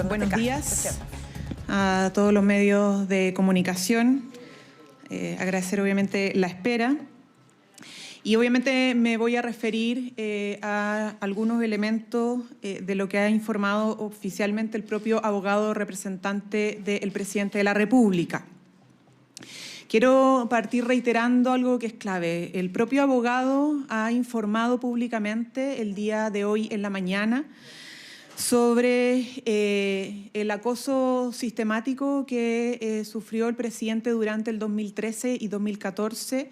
Buenos días a todos los medios de comunicación. Agradecer obviamente la espera. Y obviamente me voy a referir a algunos elementos de lo que ha informado oficialmente el propio abogado representante del presidente de la República. Quiero partir reiterando algo que es clave. El propio abogado ha informado públicamente el día de hoy en la mañana sobre el acoso sistemático que sufrió el presidente durante el 2013 y 2014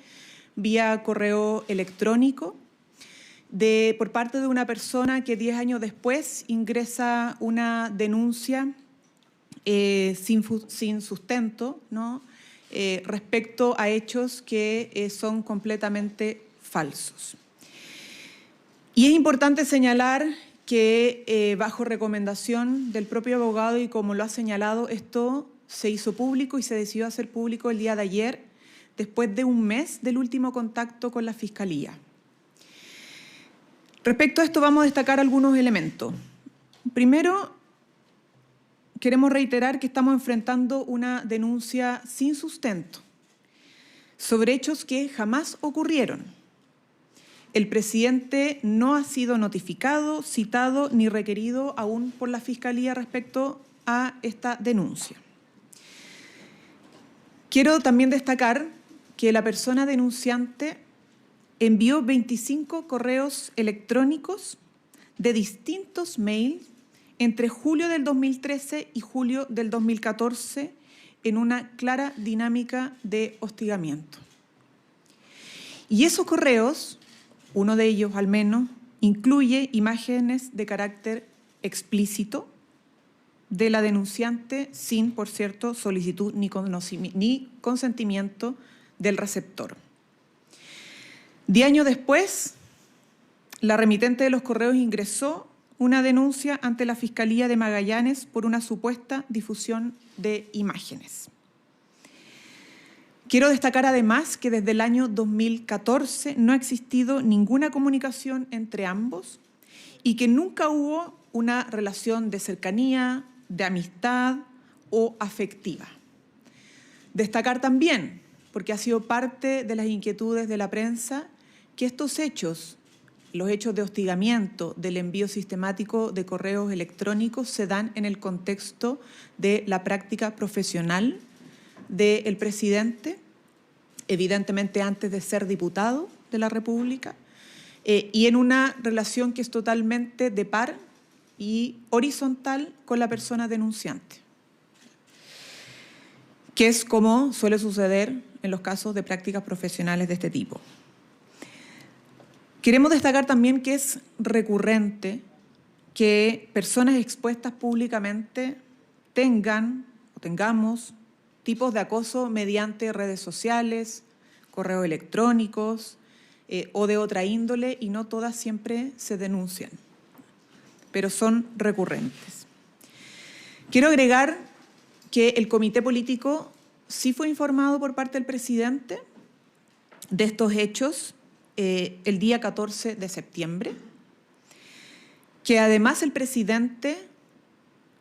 vía correo electrónico por parte de una persona que 10 años después ingresa una denuncia sin sustento, ¿no? Respecto a hechos que son completamente falsos. Y es importante señalar que bajo recomendación del propio abogado y como lo ha señalado, esto se hizo público y se decidió hacer público el día de ayer, después de un mes del último contacto con la Fiscalía. Respecto a esto vamos a destacar algunos elementos. Primero, queremos reiterar que estamos enfrentando una denuncia sin sustento sobre hechos que jamás ocurrieron. El presidente no ha sido notificado, citado ni requerido aún por la Fiscalía respecto a esta denuncia. Quiero también destacar que la persona denunciante envió 25 correos electrónicos de distintos mails entre julio del 2013 y julio del 2014 en una clara dinámica de hostigamiento. Y esos correos, uno de ellos al menos, incluye imágenes de carácter explícito de la denunciante sin, por cierto, solicitud ni consentimiento del receptor. 10 años después, la remitente de los correos ingresó una denuncia ante la Fiscalía de Magallanes por una supuesta difusión de imágenes. Quiero destacar además que desde el año 2014 no ha existido ninguna comunicación entre ambos y que nunca hubo una relación de cercanía, de amistad o afectiva. Destacar también, porque ha sido parte de las inquietudes de la prensa, que estos hechos, los hechos de hostigamiento, del envío sistemático de correos electrónicos, se dan en el contexto de la práctica profesional del presidente, evidentemente antes de ser diputado de la República, y en una relación que es totalmente de par y horizontal con la persona denunciante, que es como suele suceder en los casos de prácticas profesionales de este tipo. Queremos destacar también que es recurrente que personas expuestas públicamente tengamos tipos de acoso mediante redes sociales, correos electrónicos o de otra índole, y no todas siempre se denuncian, pero son recurrentes. Quiero agregar que el comité político sí fue informado por parte del presidente de estos hechos el día 14 de septiembre, que además el presidente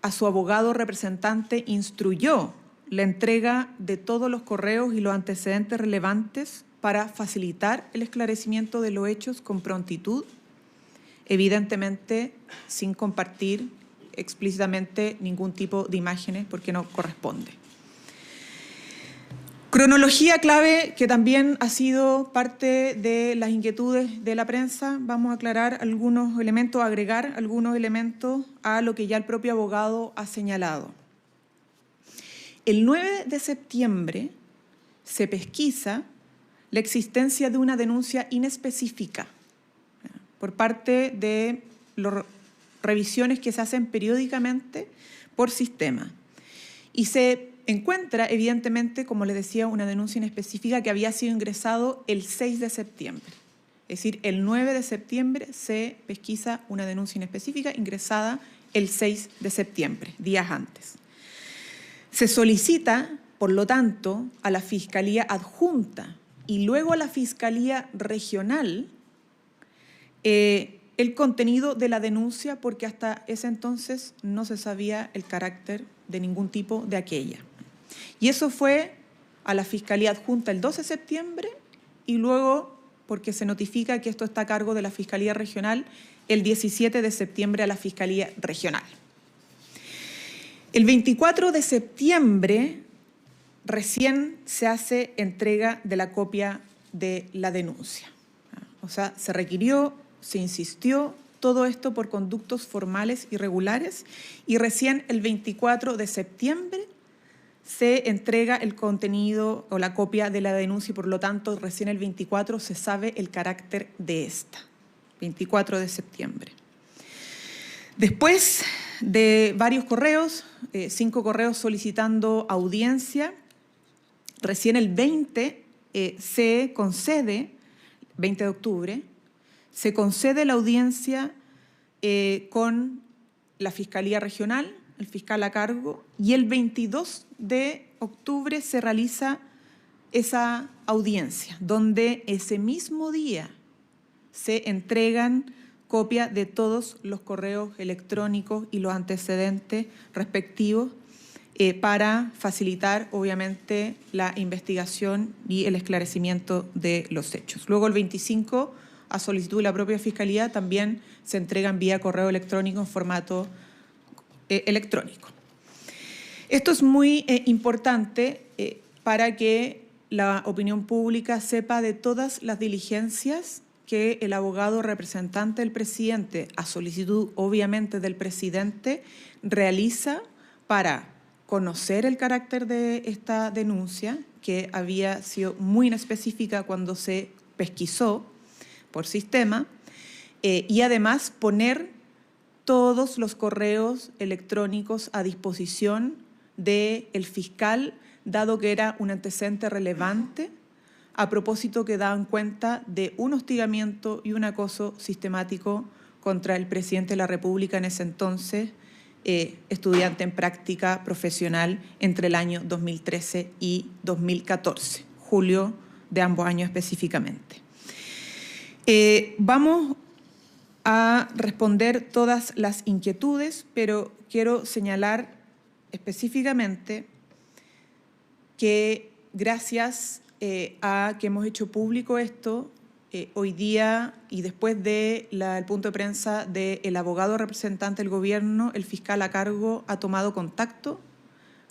a su abogado representante instruyó la entrega de todos los correos y los antecedentes relevantes para facilitar el esclarecimiento de los hechos con prontitud, evidentemente sin compartir explícitamente ningún tipo de imágenes porque no corresponde. Cronología clave que también ha sido parte de las inquietudes de la prensa. Vamos a aclarar algunos elementos, agregar algunos elementos a lo que ya el propio abogado ha señalado. El 9 de septiembre se pesquisa la existencia de una denuncia inespecífica por parte de las revisiones que se hacen periódicamente por sistema. Y se encuentra, evidentemente, como les decía, una denuncia inespecífica que había sido ingresado el 6 de septiembre. Es decir, el 9 de septiembre se pesquisa una denuncia inespecífica ingresada el 6 de septiembre, días antes. Se solicita, por lo tanto, a la Fiscalía Adjunta y luego a la Fiscalía Regional el contenido de la denuncia, porque hasta ese entonces no se sabía el carácter de ningún tipo de aquella. Y eso fue a la Fiscalía Adjunta el 12 de septiembre y luego, porque se notifica que esto está a cargo de la Fiscalía Regional, el 17 de septiembre a la Fiscalía Regional. El 24 de septiembre recién se hace entrega de la copia de la denuncia. O sea, se requirió, se insistió, todo esto por conductos formales irregulares y recién el 24 de septiembre se entrega el contenido o la copia de la denuncia y por lo tanto recién el 24 se sabe el carácter de esta. 24 de septiembre. Después de varios correos, 5 correos solicitando audiencia, recién el 20 se concede, 20 de octubre, se concede la audiencia con la Fiscalía Regional, el fiscal a cargo, y el 22 de octubre se realiza esa audiencia, donde ese mismo día se entregan copia de todos los correos electrónicos y los antecedentes respectivos para facilitar, obviamente, la investigación y el esclarecimiento de los hechos. Luego, el 25, a solicitud de la propia Fiscalía, también se entregan vía correo electrónico en formato electrónico. Esto es muy importante para que la opinión pública sepa de todas las diligencias que el abogado representante del presidente, a solicitud obviamente del presidente, realiza para conocer el carácter de esta denuncia, que había sido muy inespecífica cuando se pesquisó por sistema, y además poner todos los correos electrónicos a disposición del fiscal, dado que era un antecedente relevante, a propósito que daban cuenta de un hostigamiento y un acoso sistemático contra el presidente de la República en ese entonces, estudiante en práctica profesional entre el año 2013 y 2014, julio de ambos años específicamente. Vamos a responder todas las inquietudes, pero quiero señalar específicamente que gracias a que hemos hecho público esto, hoy día y después del punto de prensa del abogado representante del gobierno, el fiscal a cargo ha tomado contacto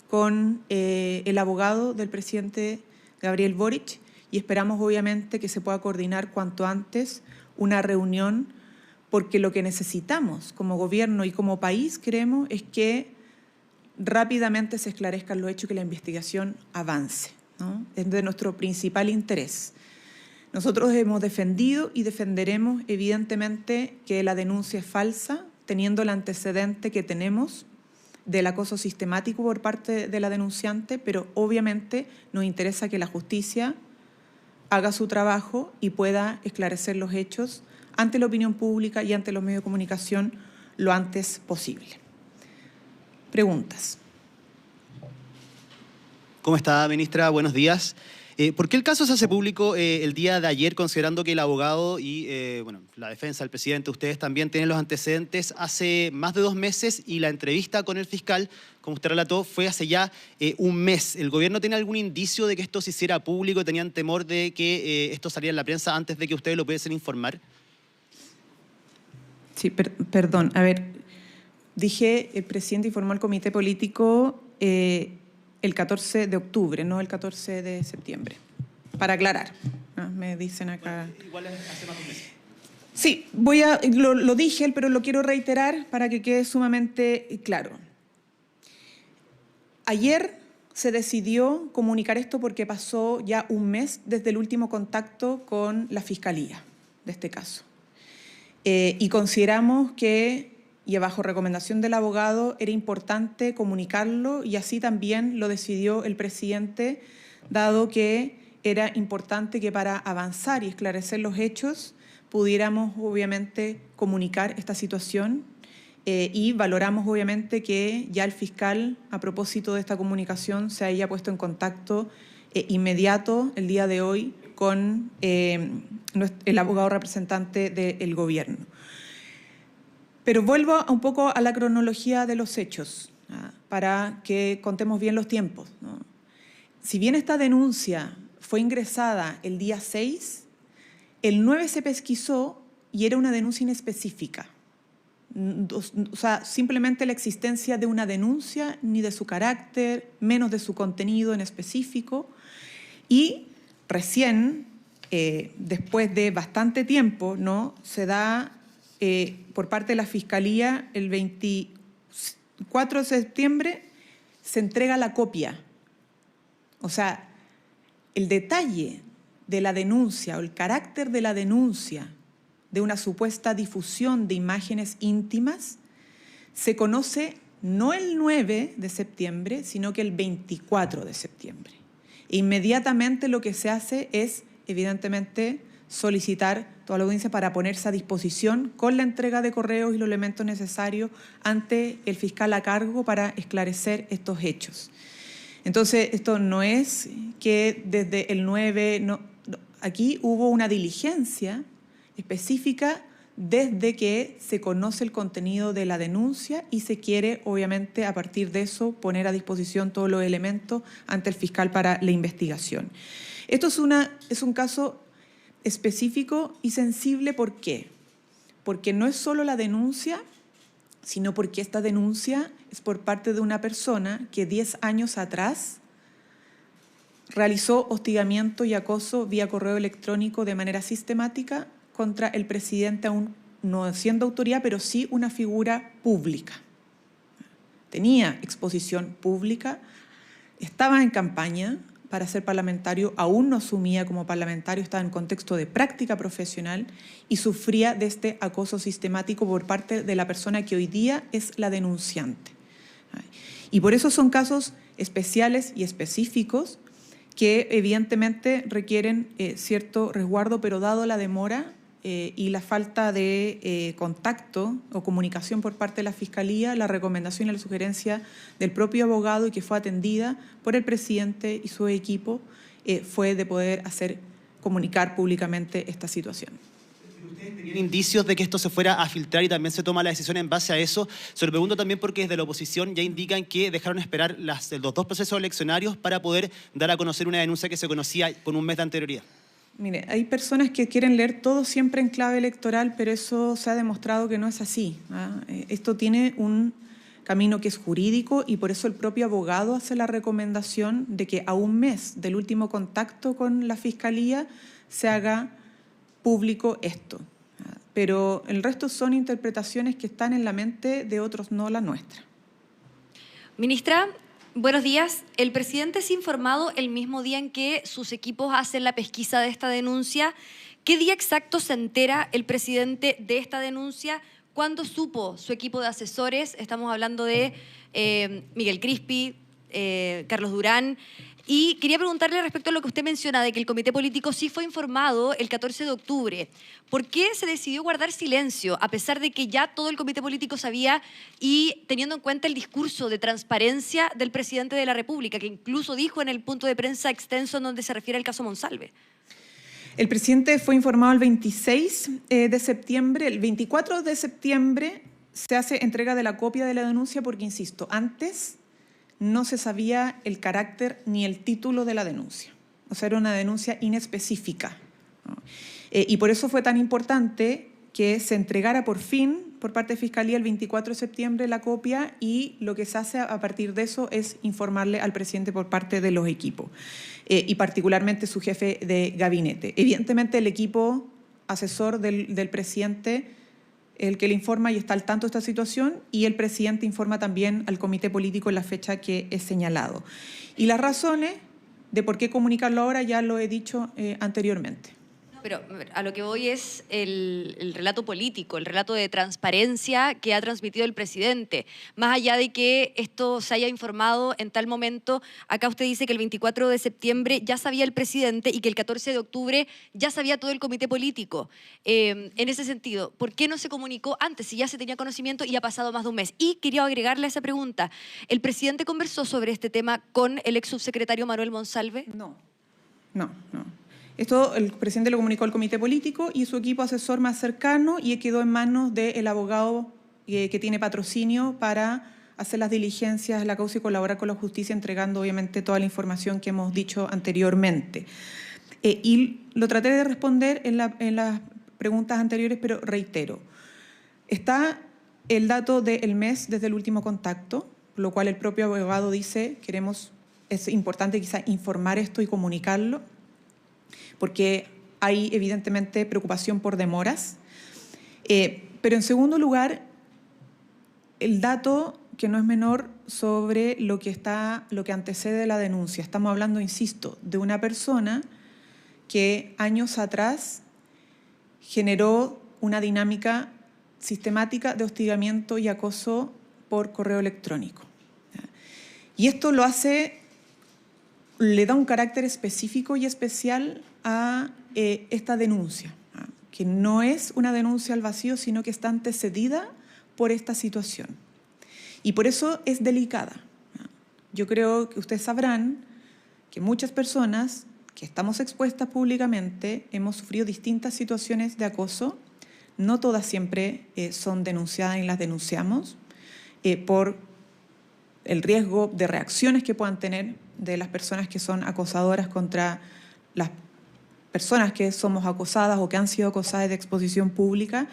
con el abogado del presidente Gabriel Boric y esperamos obviamente que se pueda coordinar cuanto antes una reunión, porque lo que necesitamos como gobierno y como país, creemos, es que rápidamente se esclarezcan los hechos y que la investigación avance, ¿no? Es de nuestro principal interés. Nosotros hemos defendido y defenderemos evidentemente que la denuncia es falsa, teniendo el antecedente que tenemos del acoso sistemático por parte de la denunciante, pero obviamente nos interesa que la justicia haga su trabajo y pueda esclarecer los hechos ante la opinión pública y ante los medios de comunicación lo antes posible. Preguntas. ¿Cómo está, ministra? Buenos días. ¿Por qué el caso se hace público el día de ayer, considerando que el abogado y la defensa del presidente, ustedes también tienen los antecedentes hace más de 2 meses y la entrevista con el fiscal, como usted relató, fue hace ya 1 mes? ¿El gobierno tiene algún indicio de que esto se hiciera público? ¿Tenían temor de que esto saliera en la prensa antes de que ustedes lo pudiesen informar? Sí, perdón. A ver, dije el presidente informó al comité político el 14 de octubre, no el 14 de septiembre, para aclarar. ¿No? Me dicen acá. Bueno, igual hace más de 1 mes. Sí, lo dije, pero lo quiero reiterar para que quede sumamente claro. Ayer se decidió comunicar esto porque pasó ya 1 mes desde el último contacto con la Fiscalía de este caso. Y consideramos que, y bajo recomendación del abogado, era importante comunicarlo y así también lo decidió el presidente, dado que era importante que para avanzar y esclarecer los hechos pudiéramos obviamente comunicar esta situación y valoramos obviamente que ya el fiscal, a propósito de esta comunicación, se haya puesto en contacto inmediato el día de hoy con el abogado representante del gobierno. Pero vuelvo un poco a la cronología de los hechos, para que contemos bien los tiempos, ¿no? Si bien esta denuncia fue ingresada el día 6, el 9 se pesquisó y era una denuncia inespecífica. O sea, simplemente la existencia de una denuncia, ni de su carácter, menos de su contenido en específico. Y recién, después de bastante tiempo, ¿no?, se da por parte de la Fiscalía el 24 de septiembre, se entrega la copia. O sea, el detalle de la denuncia o el carácter de la denuncia de una supuesta difusión de imágenes íntimas se conoce no el 9 de septiembre, sino que el 24 de septiembre. E inmediatamente lo que se hace es, evidentemente, solicitar toda la audiencia para ponerse a disposición con la entrega de correos y los elementos necesarios ante el fiscal a cargo para esclarecer estos hechos. Entonces, esto no es que desde el 9, aquí hubo una diligencia específica desde que se conoce el contenido de la denuncia y se quiere, obviamente, a partir de eso, poner a disposición todos los elementos ante el fiscal para la investigación. Esto es un caso específico y sensible. ¿Por qué? Porque no es solo la denuncia, sino porque esta denuncia es por parte de una persona que 10 años atrás realizó hostigamiento y acoso vía correo electrónico de manera sistemática contra el presidente, aún no siendo autoridad, pero sí una figura pública. Tenía exposición pública, estaba en campaña para ser parlamentario, aún no asumía como parlamentario, estaba en contexto de práctica profesional y sufría de este acoso sistemático por parte de la persona que hoy día es la denunciante. Y por eso son casos especiales y específicos que evidentemente requieren cierto resguardo, pero dado la demora y la falta de contacto o comunicación por parte de la Fiscalía, la recomendación y la sugerencia del propio abogado y que fue atendida por el presidente y su equipo fue de poder comunicar públicamente esta situación. ¿Ustedes tenían indicios de que esto se fuera a filtrar y también se toma la decisión en base a eso? Se lo pregunto también porque desde la oposición ya indican que dejaron esperar los dos procesos eleccionarios para poder dar a conocer una denuncia que se conocía con un mes de anterioridad. Mire, hay personas que quieren leer todo siempre en clave electoral, pero eso se ha demostrado que no es así, ¿ah? Esto tiene un camino que es jurídico y por eso el propio abogado hace la recomendación de que a un mes del último contacto con la Fiscalía se haga público esto. Pero el resto son interpretaciones que están en la mente de otros, no la nuestra. Ministra, buenos días. El presidente es informado el mismo día en que sus equipos hacen la pesquisa de esta denuncia. ¿Qué día exacto se entera el presidente de esta denuncia? ¿Cuándo supo su equipo de asesores? Estamos hablando de Miguel Crispi, Carlos Durán. Y quería preguntarle respecto a lo que usted menciona, de que el comité político sí fue informado el 14 de octubre. ¿Por qué se decidió guardar silencio, a pesar de que ya todo el comité político sabía y teniendo en cuenta el discurso de transparencia del presidente de la República, que incluso dijo en el punto de prensa extenso en donde se refiere al caso Monsalve? El presidente fue informado el 26 de septiembre. El 24 de septiembre se hace entrega de la copia de la denuncia porque, insisto, antes no se sabía el carácter ni el título de la denuncia. O sea, era una denuncia inespecífica, ¿no? Y por eso fue tan importante que se entregara por fin por parte de Fiscalía el 24 de septiembre la copia y lo que se hace a partir de eso es informarle al presidente por parte de los equipos y particularmente su jefe de gabinete. Evidentemente el equipo asesor del presidente el que le informa y está al tanto de esta situación y el presidente informa también al comité político en la fecha que es señalado. Y las razones de por qué comunicarlo ahora ya lo he dicho anteriormente. Pero a lo que voy es el relato político, el relato de transparencia que ha transmitido el presidente. Más allá de que esto se haya informado en tal momento, acá usted dice que el 24 de septiembre ya sabía el presidente y que el 14 de octubre ya sabía todo el comité político. En ese sentido, ¿por qué no se comunicó antes si ya se tenía conocimiento y ha pasado más de un mes? Y quería agregarle a esa pregunta, ¿el presidente conversó sobre este tema con el ex subsecretario Manuel Monsalve? No. Esto el presidente lo comunicó al comité político y su equipo asesor más cercano y quedó en manos del abogado que tiene patrocinio para hacer las diligencias de la causa y colaborar con la justicia, entregando obviamente toda la información que hemos dicho anteriormente. Y lo traté de responder en las preguntas anteriores, pero reitero. Está el dato del mes desde el último contacto, lo cual el propio abogado dice, es importante quizá informar esto y comunicarlo, porque hay evidentemente preocupación por demoras. Pero en segundo lugar, el dato que no es menor sobre lo que antecede la denuncia. Estamos hablando, insisto, de una persona que años atrás generó una dinámica sistemática de hostigamiento y acoso por correo electrónico. Y esto le da un carácter específico y especial a esta denuncia, que no es una denuncia al vacío, sino que está antecedida por esta situación. Y por eso es delicada. Yo creo que ustedes sabrán que muchas personas que estamos expuestas públicamente hemos sufrido distintas situaciones de acoso. No todas siempre son denunciadas y las denunciamos por el riesgo de reacciones que puedan tener de las personas que son acosadoras contra las personas que somos acosadas o que han sido acosadas de exposición pública,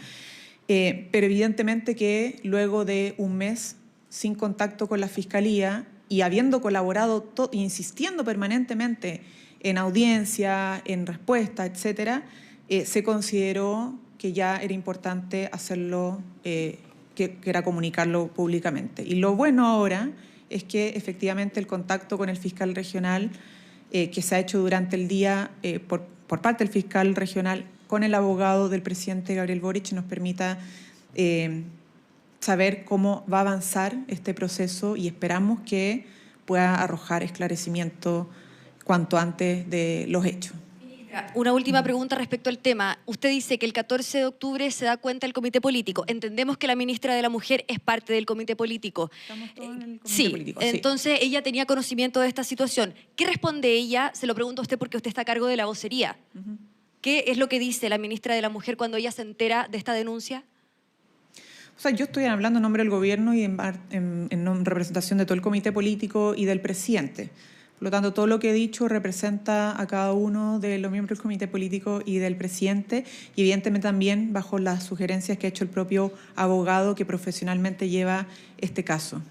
pero evidentemente que luego de un mes sin contacto con la Fiscalía y habiendo colaborado, insistiendo permanentemente en audiencia, en respuesta, etcétera, se consideró que ya era importante hacerlo, que era comunicarlo públicamente. Y lo bueno ahora es que efectivamente el contacto con el fiscal regional que se ha hecho durante el día por parte del fiscal regional con el abogado del presidente Gabriel Boric nos permita saber cómo va a avanzar este proceso y esperamos que pueda arrojar esclarecimiento cuanto antes de los hechos. Una última pregunta respecto al tema. Usted dice que el 14 de octubre se da cuenta el comité político. Entendemos que la ministra de la Mujer es parte del comité político. Estamos todos en el comité político. Sí, entonces ella tenía conocimiento de esta situación. ¿Qué responde ella? Se lo pregunto a usted porque usted está a cargo de la vocería. ¿Qué es lo que dice la ministra de la Mujer cuando ella se entera de esta denuncia? O sea, yo estoy hablando en nombre del gobierno y en representación de todo el comité político y del presidente. Por lo tanto, todo lo que he dicho representa a cada uno de los miembros del comité político y del presidente, y evidentemente también bajo las sugerencias que ha hecho el propio abogado que profesionalmente lleva este caso.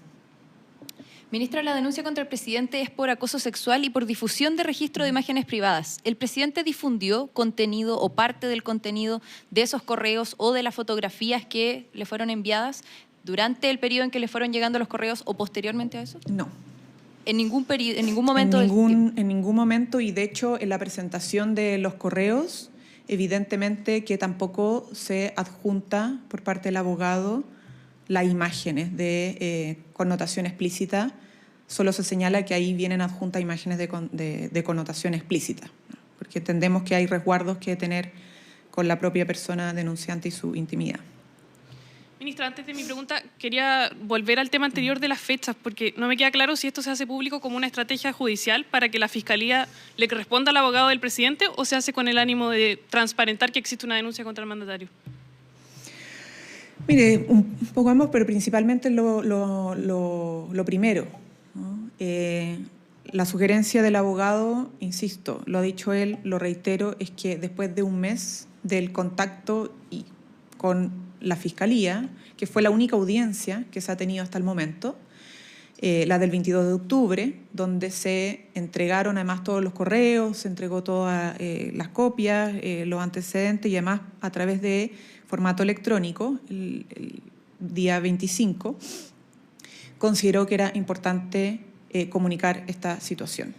Ministra, la denuncia contra el presidente es por acoso sexual y por difusión de registro de imágenes privadas. ¿El presidente difundió contenido o parte del contenido de esos correos o de las fotografías que le fueron enviadas durante el periodo en que le fueron llegando los correos o posteriormente a eso? No. ¿En ningún momento? En ningún momento, y de hecho en la presentación de los correos, evidentemente que tampoco se adjunta por parte del abogado las imágenes de connotación explícita, solo se señala que ahí vienen adjuntas imágenes de connotación explícita, ¿no? Porque entendemos que hay resguardos que tener con la propia persona denunciante y su intimidad. Ministra, antes de mi pregunta, quería volver al tema anterior de las fechas, porque no me queda claro si esto se hace público como una estrategia judicial para que la Fiscalía le responda al abogado del presidente o se hace con el ánimo de transparentar que existe una denuncia contra el mandatario. Mire, un poco ambos, pero principalmente lo primero, ¿no? La sugerencia del abogado, insisto, lo ha dicho él, lo reitero, es que después de un mes del contacto con la Fiscalía, que fue la única audiencia que se ha tenido hasta el momento, la del 22 de octubre, donde se entregaron además todos los correos, se entregó todas las copias, los antecedentes y además a través de formato electrónico, el día 25, consideró que era importante comunicar esta situación.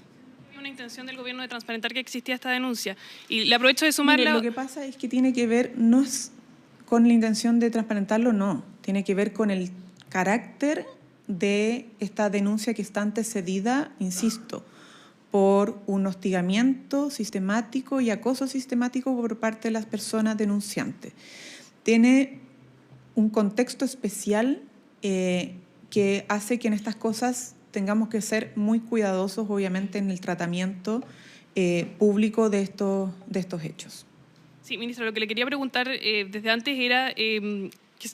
Hay una intención del gobierno de transparentar que existía esta denuncia y le aprovecho de sumarla. Mire, lo que pasa es que tiene que ver, no es con la intención de transparentarlo, no, tiene que ver con el carácter de esta denuncia que está antecedida, insisto, por un hostigamiento sistemático y acoso sistemático por parte de las personas denunciantes. Tiene un contexto especial que hace que en estas cosas tengamos que ser muy cuidadosos, obviamente, en el tratamiento público de estos hechos. Sí, ministra, lo que le quería preguntar desde antes era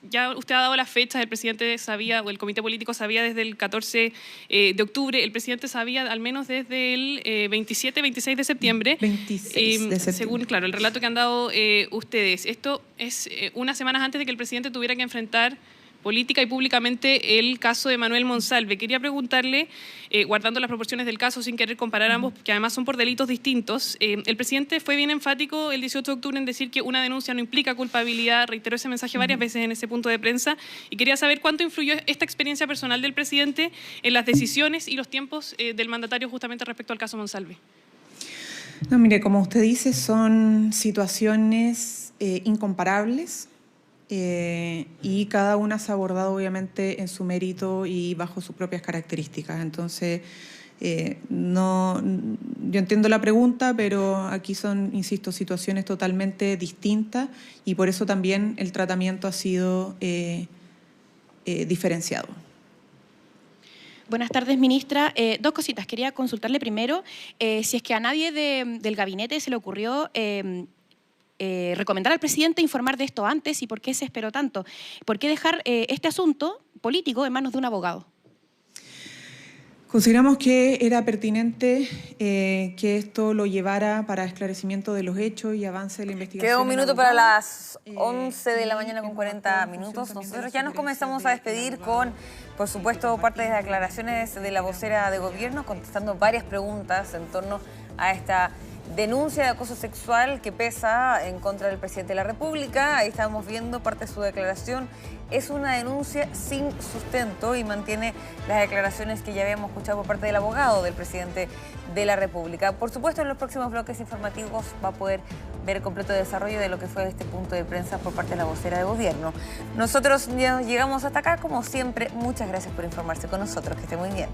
ya usted ha dado las fechas, el presidente sabía, o el comité político sabía desde el 14 de octubre, el presidente sabía al menos desde el 27, 26 de septiembre. 26 de septiembre. Según, claro, el relato que han dado ustedes. Esto es unas semanas antes de que el presidente tuviera que enfrentar política y públicamente el caso de Manuel Monsalve. Quería preguntarle, guardando las proporciones del caso sin querer comparar ambos, que además son por delitos distintos, el presidente fue bien enfático el 18 de octubre en decir que una denuncia no implica culpabilidad, reiteró ese mensaje varias veces en ese punto de prensa, y quería saber cuánto influyó esta experiencia personal del presidente en las decisiones y los tiempos del mandatario justamente respecto al caso Monsalve. No, mire, como usted dice, son situaciones incomparables. Y cada una se ha abordado obviamente en su mérito y bajo sus propias características. Entonces, yo entiendo la pregunta, pero aquí son, insisto, situaciones totalmente distintas y por eso también el tratamiento ha sido diferenciado. Buenas tardes, ministra. Dos cositas. Quería consultarle primero si es que a nadie del gabinete se le ocurrió recomendar al presidente informar de esto antes y por qué se esperó tanto. ¿Por qué dejar este asunto político en manos de un abogado? Consideramos que era pertinente que esto lo llevara para esclarecimiento de los hechos y avance de la investigación. Queda un minuto para las 11 de la mañana con 40 minutos. Nosotros ya nos comenzamos a despedir con, por supuesto, parte de las declaraciones de la vocera de gobierno, contestando varias preguntas en torno a esta denuncia de acoso sexual que pesa en contra del presidente de la República. Ahí estamos viendo parte de su declaración. Es una denuncia sin sustento y mantiene las declaraciones que ya habíamos escuchado por parte del abogado del presidente de la República. Por supuesto, en los próximos bloques informativos va a poder ver el completo desarrollo de lo que fue este punto de prensa por parte de la vocera de gobierno. Nosotros ya llegamos hasta acá, como siempre. Muchas gracias por informarse con nosotros. Que esté muy bien.